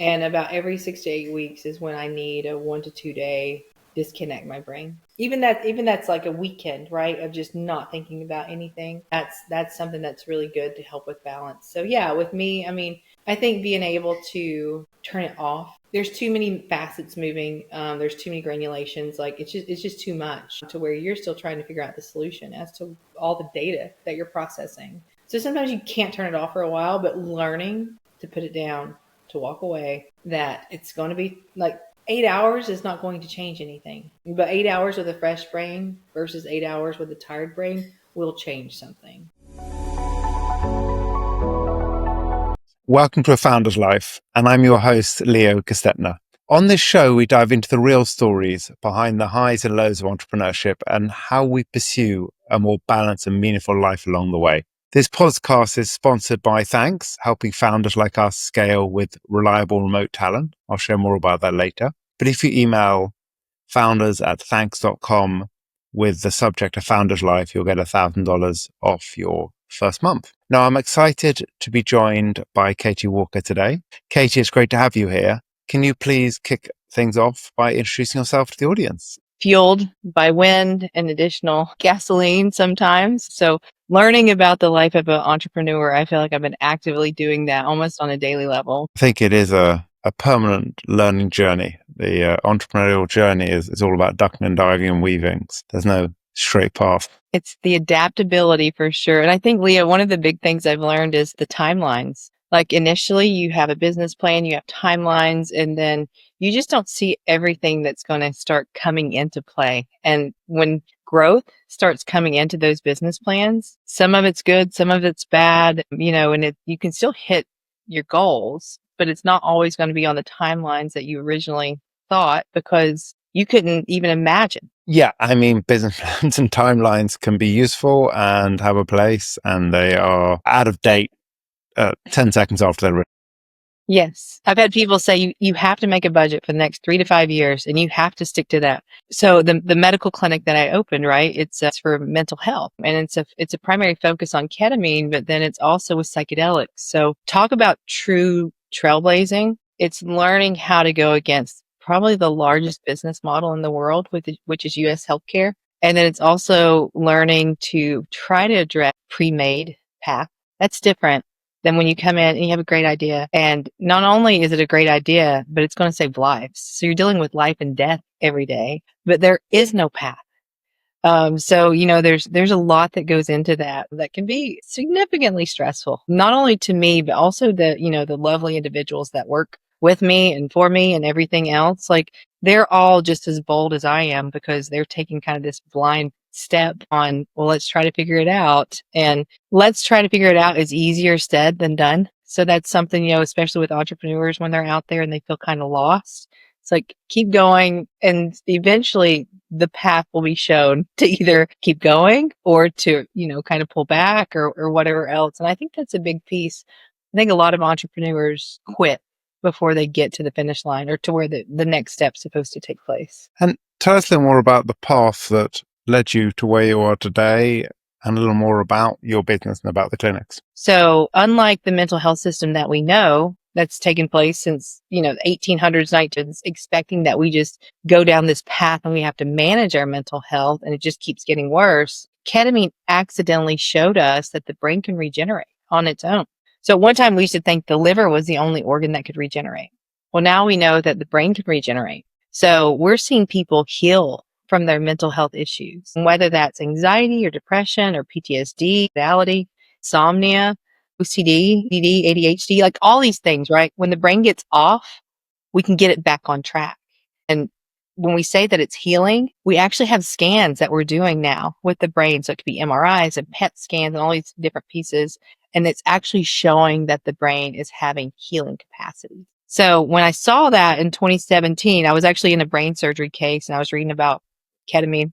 And about every 6 to 8 weeks is when I need a 1 to 2 day disconnect my brain. Even that's like a weekend, right? Of just not thinking about anything. That's something that's really good to help with balance. So yeah, with me, I mean, I think being able to turn it off. There's too many facets moving. There's too many granulations. Like it's just too much to where you're still trying to figure out the solution as to all the data that you're processing. So sometimes you can't turn it off for a while, but learning to put it down, to walk away, that it's going to be like 8 hours is not going to change anything. But 8 hours with a fresh brain versus 8 hours with a tired brain will change something. Welcome to A Founder's Life, and I'm your host, Leo Gestetner. On this show, we dive into the real stories behind the highs and lows of entrepreneurship and how we pursue a more balanced and meaningful life along the way. This podcast is sponsored by Thanks, helping founders like us scale with reliable remote talent. I'll share more about that later. But if you email founders@thanks.com with the subject of Founder's Life, you'll get $1,000 off your first month. Now, I'm excited to be joined by Katie Walker today. Katie, it's great to have you here. Can you please kick things off by introducing yourself to the audience? Fueled by wind and additional gasoline sometimes. So learning about the life of an entrepreneur, I feel like I've been actively doing that almost on a daily level. I think it is a permanent learning journey. The entrepreneurial journey is all about ducking and diving and weaving. There's no straight path. It's the adaptability for sure. And I think, Leah, one of the big things I've learned is the timelines. Like initially you have a business plan, you have timelines, and then you just don't see everything that's going to start coming into play. And when growth starts coming into those business plans, some of it's good, some of it's bad, and you can still hit your goals, but it's not always going to be on the timelines that you originally thought because you couldn't even imagine. Yeah, I mean, business plans and timelines can be useful and have a place, and they are out of date 10 seconds after they're written. Yes. I've had people say you have to make a budget for the next 3 to 5 years and you have to stick to that. So the medical clinic that I opened, right, it's for mental health, and it's a primary focus on ketamine, but then it's also with psychedelics. So talk about true trailblazing. It's learning how to go against probably the largest business model in the world, which is US healthcare. And then it's also learning to try to address pre-made path. That's different than when you come in and you have a great idea. And not only is it a great idea, but it's going to save lives. So you're dealing with life and death every day, but there is no path. So, there's a lot that goes into that can be significantly stressful, not only to me, but also the lovely individuals that work with me and for me and everything else. Like they're all just as bold as I am because they're taking kind of this blind step on, well, let's try to figure it out. And let's try to figure it out is easier said than done. So that's something, especially with entrepreneurs when they're out there and they feel kind of lost. It's like, keep going. And eventually the path will be shown to either keep going or to, kind of pull back or whatever else. And I think that's a big piece. I think a lot of entrepreneurs quit before they get to the finish line or to where the next step's supposed to take place. And tell us a little more about the path that led you to where you are today and a little more about your business and about the clinics. So unlike the mental health system that we know that's taken place since, the 1800s, 1900s, expecting that we just go down this path and we have to manage our mental health and it just keeps getting worse, ketamine accidentally showed us that the brain can regenerate on its own. So at one time we used to think the liver was the only organ that could regenerate. Well, now we know that the brain can regenerate. So we're seeing people heal from their mental health issues, whether that's anxiety or depression or PTSD, anxiety, insomnia, OCD, ADHD, like all these things, right? When the brain gets off, we can get it back on track. And when we say that it's healing, we actually have scans that we're doing now with the brain. So it could be MRIs and PET scans and all these different pieces. And it's actually showing that the brain is having healing capacity. So when I saw that in 2017, I was actually in a brain surgery case and I was reading about ketamine.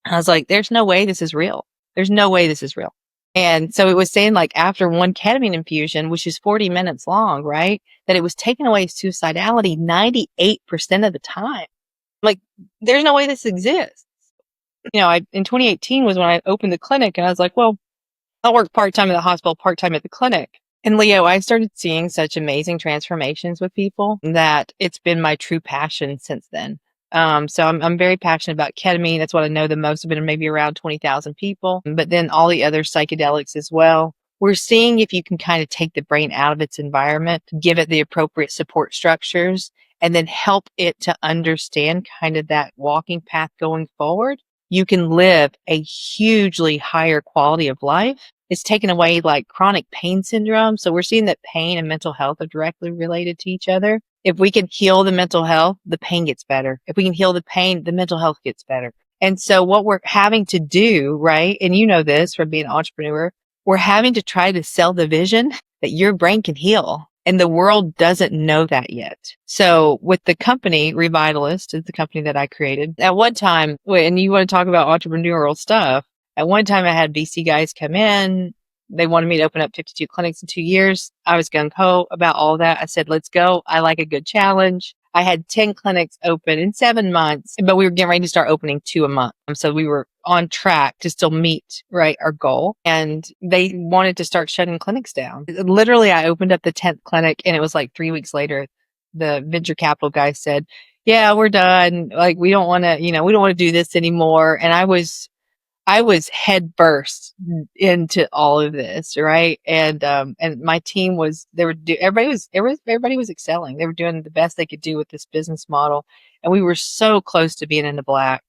I was like, there's no way this is real. There's no way this is real. And so it was saying like after one ketamine infusion, which is 40 minutes long, right? That it was taking away suicidality 98% of the time. Like, there's no way this exists. In 2018 was when I opened the clinic and I was like, well, I'll work part-time at the hospital, part-time at the clinic. And Leo, I started seeing such amazing transformations with people that it's been my true passion since then. So I'm very passionate about ketamine. That's what I know the most. I've been maybe around 20,000 people, but then all the other psychedelics as well. We're seeing if you can kind of take the brain out of its environment, give it the appropriate support structures, and then help it to understand kind of that walking path going forward. You can live a hugely higher quality of life. It's taken away like chronic pain syndrome. So we're seeing that pain and mental health are directly related to each other. If we can heal the mental health, the pain gets better. If we can heal the pain, the mental health gets better. And so what we're having to do, right? And you know this from being an entrepreneur, we're having to try to sell the vision that your brain can heal. And the world doesn't know that yet. So with the company, Revitalist is the company that I created. At one time, and you want to talk about entrepreneurial stuff, at one time I had VC guys come in. They wanted me to open up 52 clinics in 2 years. I was gung ho about all that. I said, let's go. I like a good challenge. I had 10 clinics open in 7 months, but we were getting ready to start opening 2 a month. So we were on track to still meet, right, our goal. And they wanted to start shutting clinics down. Literally, I opened up the 10th clinic and it was like 3 weeks later, the venture capital guy said, yeah, we're done. Like, we don't want to, we don't want to do this anymore. And I was head first into all of this, right? And my team was, everybody was excelling. They were doing the best they could do with this business model. And we were so close to being in the black.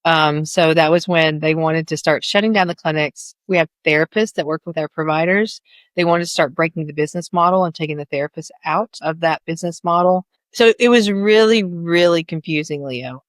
So that was when they wanted to start shutting down the clinics. We have therapists that work with our providers. They wanted to start breaking the business model and taking the therapists out of that business model. So it was really, really confusing, Leo.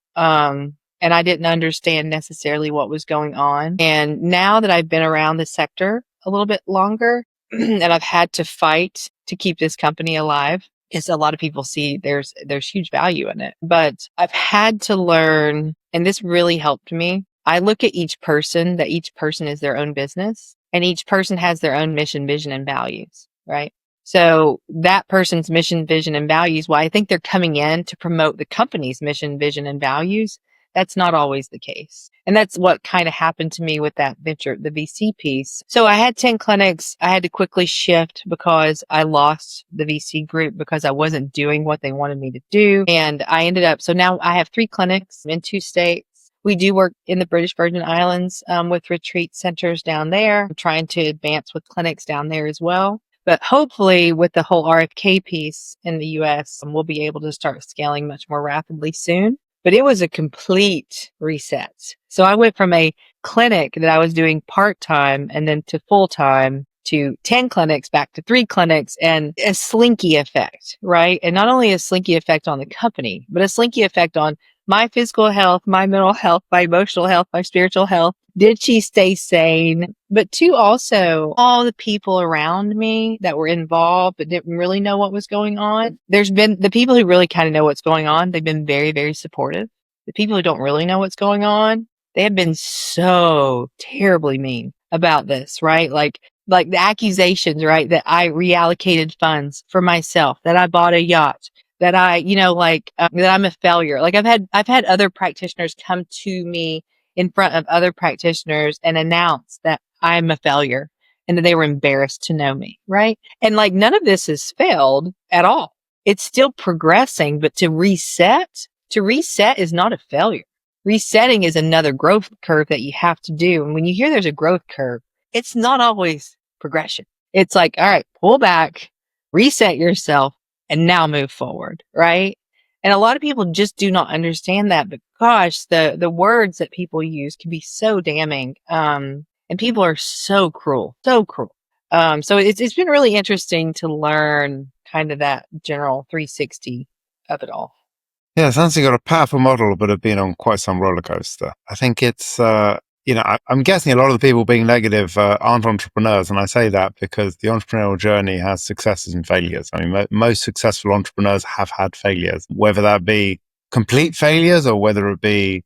And I didn't understand necessarily what was going on. And now that I've been around the sector a little bit longer and I've had to fight to keep this company alive, is a lot of people see there's huge value in it. But I've had to learn, and this really helped me. I look at each person, that each person is their own business and each person has their own mission, vision, and values, right? So that person's mission, vision, and values, well, I think they're coming in to promote the company's mission, vision, and values. That's not always the case. And that's what kind of happened to me with that venture, the VC piece. So I had 10 clinics. I had to quickly shift because I lost the VC group because I wasn't doing what they wanted me to do. And I ended up, so now I have 3 clinics in 2 states. We do work in the British Virgin Islands with retreat centers down there. I'm trying to advance with clinics down there as well. But hopefully with the whole RFK piece in the US, we'll be able to start scaling much more rapidly soon. But it was a complete reset. So I went from a clinic that I was doing part-time and then to full-time to 10 clinics back to 3 clinics and a slinky effect, right? And not only a slinky effect on the company, but a slinky effect on my physical health, my mental health, my emotional health, my spiritual health. Did she stay sane? But 2, also all the people around me that were involved but didn't really know what was going on. There's been the people who really kind of know what's going on. They've been very, very supportive. The people who don't really know what's going on, they have been so terribly mean about this, right? Like the accusations, right? That I reallocated funds for myself, that I bought a yacht, that I, that I'm a failure. Like I've had other practitioners come to me in front of other practitioners and announce that I'm a failure and that they were embarrassed to know me, right? And like none of this has failed at all. It's still progressing, but to reset is not a failure. Resetting is another growth curve that you have to do. And when you hear there's a growth curve, it's not always progression. It's like, all right, pull back, reset yourself, and now move forward, right? And a lot of people just do not understand that. But gosh, the words that people use can be so damning. And people are so cruel, so cruel. So it's been really interesting to learn kind of that general 360 of it all. Yeah, it sounds like you've got a powerful model, but have been on quite some roller coaster. I think it's, I'm guessing a lot of the people being negative aren't entrepreneurs. And I say that because the entrepreneurial journey has successes and failures. I mean, most successful entrepreneurs have had failures, whether that be complete failures or whether it be,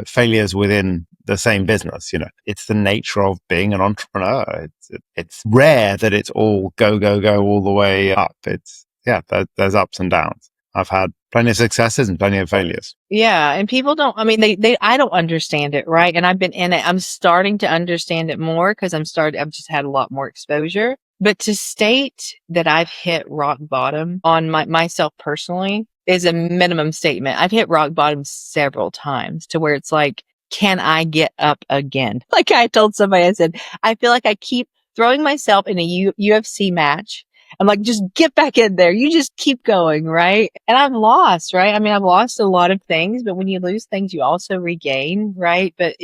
failures within the same business. It's the nature of being an entrepreneur. It's rare that it's all go, go, go all the way up. There's ups and downs. I've had plenty of successes and plenty of failures. Yeah. And people don't, I mean, I don't understand it. Right. And I've been in it. I'm starting to understand it more because I've just had a lot more exposure. But to state that I've hit rock bottom on myself personally is a minimum statement. I've hit rock bottom several times to where it's like, can I get up again? Like I told somebody, I said, I feel like I keep throwing myself in a UFC match. I'm like, just get back in there. You just keep going, right? And I've lost, right? I mean, I've lost a lot of things, but when you lose things, you also regain, right? But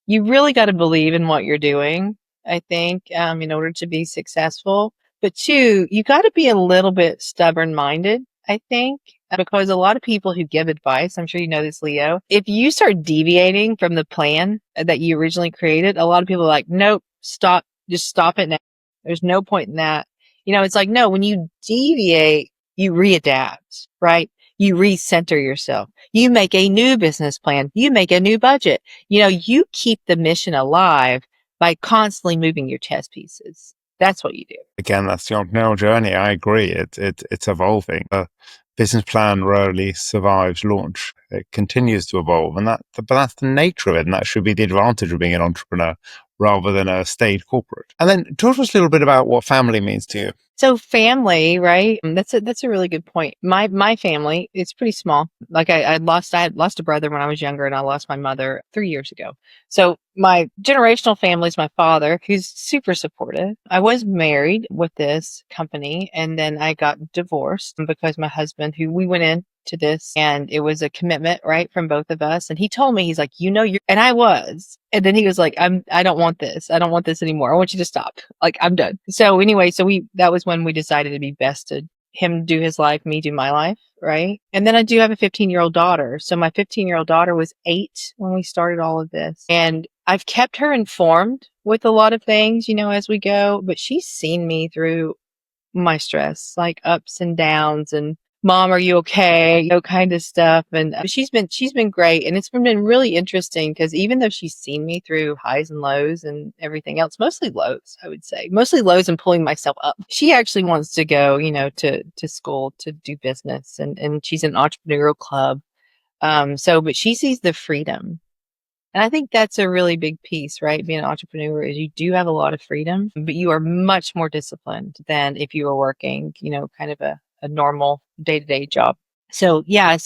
you really got to believe in what you're doing, I think, in order to be successful. But two, you got to be a little bit stubborn minded, I think, because a lot of people who give advice, I'm sure you know this, Leo, if you start deviating from the plan that you originally created, a lot of people are like, nope, stop, just stop it now. There's no point in that. It's like, no, when you deviate, you readapt, right? You recenter yourself. You make a new business plan. You make a new budget. You keep the mission alive by constantly moving your chess pieces. That's what you do. Again, that's the entrepreneurial journey. I agree. It's evolving. A business plan rarely survives launch. It continues to evolve, but that's the nature of it, and that should be the advantage of being an entrepreneur rather than a staid corporate. And then talk to us a little bit about what family means to you. So family, right? That's a really good point. My family, it's pretty small. Like I had lost a brother when I was younger, and I lost my mother 3 years ago. So my generational family is my father, who's super supportive. I was married with this company, and then I got divorced because my husband, who we went in to this, and it was a commitment, right, from both of us. And he told me, he's like, and I was. And then he was like, I don't want this. I don't want this anymore. I want you to stop. Like, I'm done. So anyway, that was when we decided it'd be best to him do his life, me do my life. Right. And then I do have a 15-year-old daughter. So my 15-year-old daughter was 8 when we started all of this. And I've kept her informed with a lot of things, as we go, but she's seen me through my stress, like ups and downs and mom, are you okay? Kind of stuff. And she's been great. And it's been really interesting because even though she's seen me through highs and lows and everything else, mostly lows, I would say, mostly lows and pulling myself up. She actually wants to go, to school to do business, and she's in an entrepreneurial club. But she sees the freedom. And I think that's a really big piece, right? Being an entrepreneur is you do have a lot of freedom, but you are much more disciplined than if you were working, kind of a normal day-to-day job. So I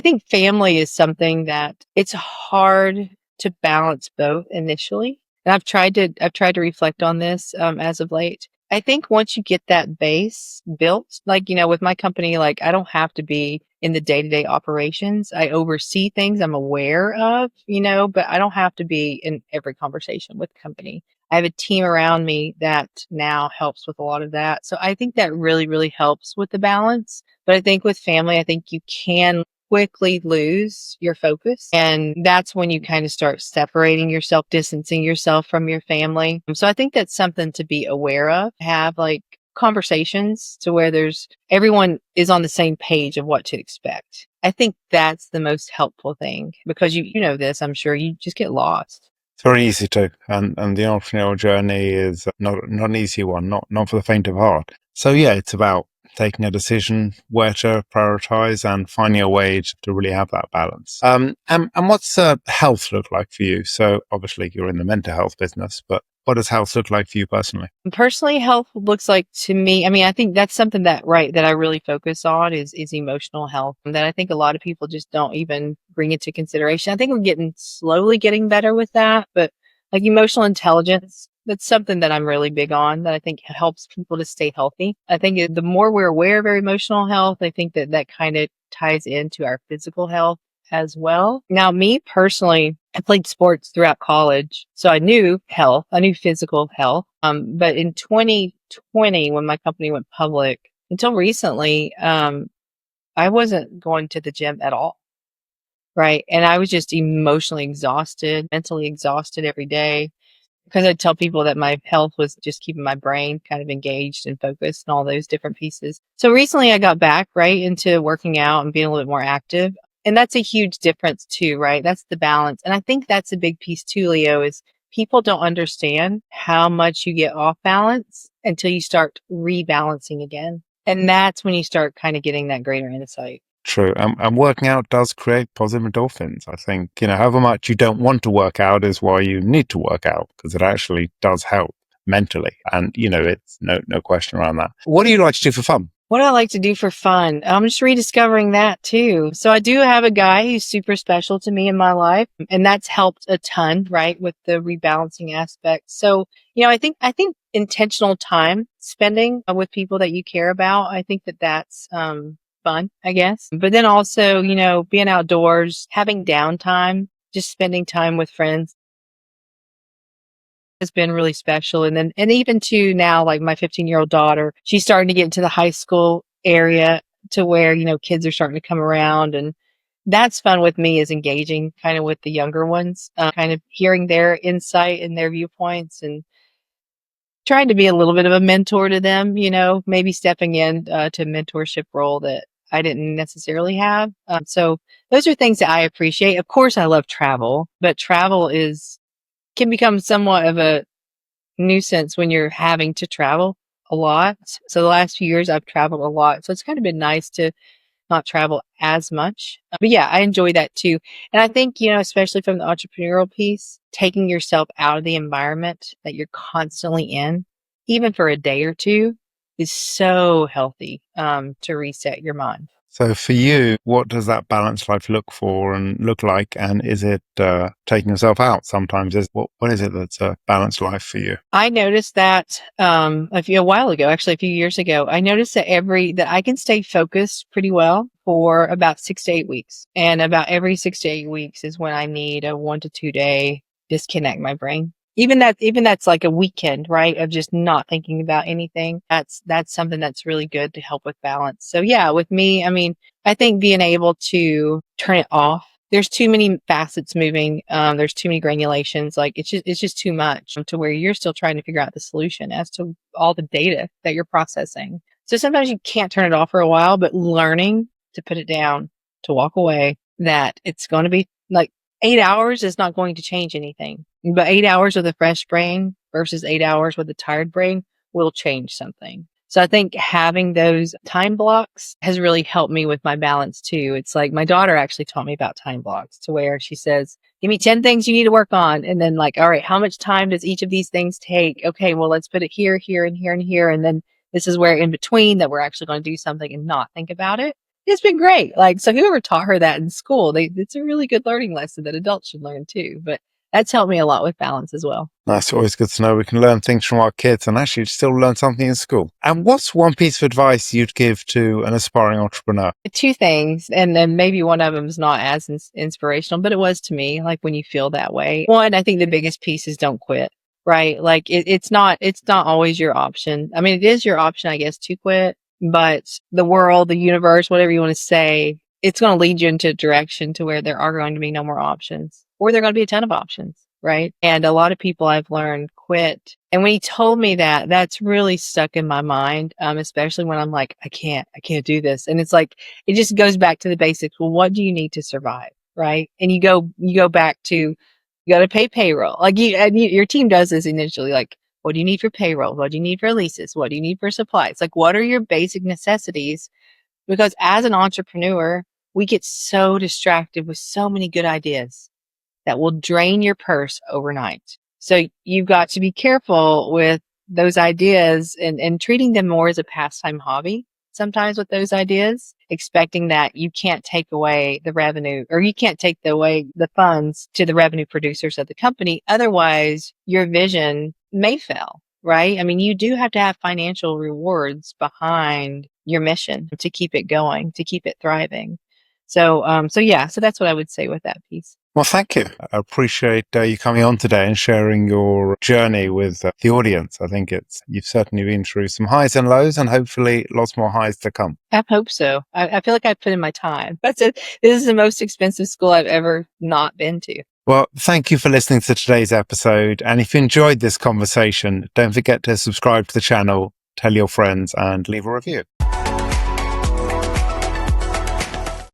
think family is something that it's hard to balance both initially. And I've tried to reflect on this as of late. I think once you get that base built, like, with my company, like I don't have to be in the day-to-day operations. I oversee things I'm aware of, but I don't have to be in every conversation with the company. I have a team around me that now helps with a lot of that. So I think that really, really helps with the balance. But I think with family, I think you can quickly lose your focus. And that's when you kind of start separating yourself, distancing yourself from your family. So I think that's something to be aware of. Have like conversations to where everyone is on the same page of what to expect. I think that's the most helpful thing because you know this, I'm sure you just get lost. It's very easy to, and the entrepreneurial journey is not an easy one, not for the faint of heart. So yeah, it's about taking a decision where to prioritize and finding a way to really have that balance. And what's health look like for you? So obviously you're in the mental health business, but what does health look like for you personally? Personally, health looks like to me, I mean, I think that's something that I really focus on is emotional health, that I think a lot of people just don't even bring into consideration. I think we're slowly getting better with that, but like emotional intelligence, that's something that I'm really big on that I think helps people to stay healthy. I think the more we're aware of our emotional health, I think that kind of ties into our physical health as well. Now, me personally, I played sports throughout college, so I knew health. I knew physical health. But in 2020, when my company went public, until recently, I wasn't going to the gym at all. Right. And I was just emotionally exhausted, mentally exhausted every day because I tell people that my health was just keeping my brain kind of engaged and focused and all those different pieces. So recently I got back right into working out and being a little bit more active. And that's a huge difference too, right? That's the balance. And I think that's a big piece too, Leo, is people don't understand how much you get off balance until you start rebalancing again. And that's when you start kind of getting that greater insight. True. And working out does create positive endorphins. I think, however much you don't want to work out is why you need to work out, because it actually does help mentally. And, it's no question around that. What do you like to do for fun? What do I like to do for fun? I'm just rediscovering that too. So I do have a guy who's super special to me in my life, and that's helped a ton, right, with the rebalancing aspect. So, I think intentional time spending with people that you care about, I think that's fun, I guess. But then also, being outdoors, having downtime, just spending time with friends has been really special. And even to now, like my 15-year-old daughter, she's starting to get into the high school area to where, kids are starting to come around. And that's fun with me, is engaging kind of with the younger ones, kind of hearing their insight and their viewpoints and trying to be a little bit of a mentor to them, maybe stepping in to a mentorship role that I didn't necessarily have. So those are things that I appreciate. Of course, I love travel, but travel can become somewhat of a nuisance when you're having to travel a lot. So the last few years I've traveled a lot. So it's kind of been nice to not travel as much. But yeah, I enjoy that too. And I think, especially from the entrepreneurial piece, taking yourself out of the environment that you're constantly in, even for a day or two, is so healthy to reset your mind. So for you, what does that balanced life look like? And is it taking yourself out sometimes? What is it that's a balanced life for you? I noticed that a while ago, actually a few years ago, I noticed that I can stay focused pretty well for about 6 to 8 weeks. And about every 6 to 8 weeks is when I need a 1 to 2 day disconnect my brain. Even that's like a weekend, right? Of just not thinking about anything. That's something that's really good to help with balance. So yeah, with me, I think being able to turn it off. There's too many facets moving. There's too many granulations. Like it's just too much to where you're still trying to figure out the solution as to all the data that you're processing. So sometimes you can't turn it off for a while, but learning to put it down, to walk away, that it's going to be like 8 hours is not going to change anything. But 8 hours with a fresh brain versus 8 hours with a tired brain will change something. So I think having those time blocks has really helped me with my balance too. It's like my daughter actually taught me about time blocks, to where she says, give me 10 things you need to work on. And then like, all right, how much time does each of these things take? Okay, well, let's put it here, here, and here, and here. And then this is where in between that we're actually going to do something and not think about it. It's been great. Like, so whoever taught her that in school, it's a really good learning lesson that adults should learn too. But that's helped me a lot with balance as well. That's always good to know. We can learn things from our kids and actually still learn something in school. And what's one piece of advice you'd give to an aspiring entrepreneur? 2 things, and then maybe one of them is not as inspirational, but it was to me, like when you feel that way. One, I think the biggest piece is don't quit, right? Like it's not always your option. I mean, it is your option, I guess, to quit, but the world, the universe, whatever you want to say, it's going to lead you into a direction to where there are going to be no more options, or there are going to be a ton of options, right? And a lot of people I've learned quit. And when he told me that, that's really stuck in my mind, especially when I'm like, I can't do this. And it's like, it just goes back to the basics. Well, what do you need to survive, right? And you go back to, you got to pay payroll. Like your team does this initially, like, what do you need for payroll? What do you need for leases? What do you need for supplies? Like, what are your basic necessities? Because as an entrepreneur, we get so distracted with so many good ideas that will drain your purse overnight. So you've got to be careful with those ideas and treating them more as a pastime hobby sometimes with those ideas, expecting that you can't take away the revenue, or you can't take away the funds to the revenue producers of the company. Otherwise, your vision may fail, right? I mean, you do have to have financial rewards behind your mission to keep it going, to keep it thriving. So that's what I would say with that piece. Well, thank you. I appreciate you coming on today and sharing your journey with the audience. I think you've certainly been through some highs and lows, and hopefully lots more highs to come. I hope so. I feel like I've put in my time. That's it. This is the most expensive school I've ever not been to. Well, thank you for listening to today's episode. And if you enjoyed this conversation, don't forget to subscribe to the channel, tell your friends, and leave a review.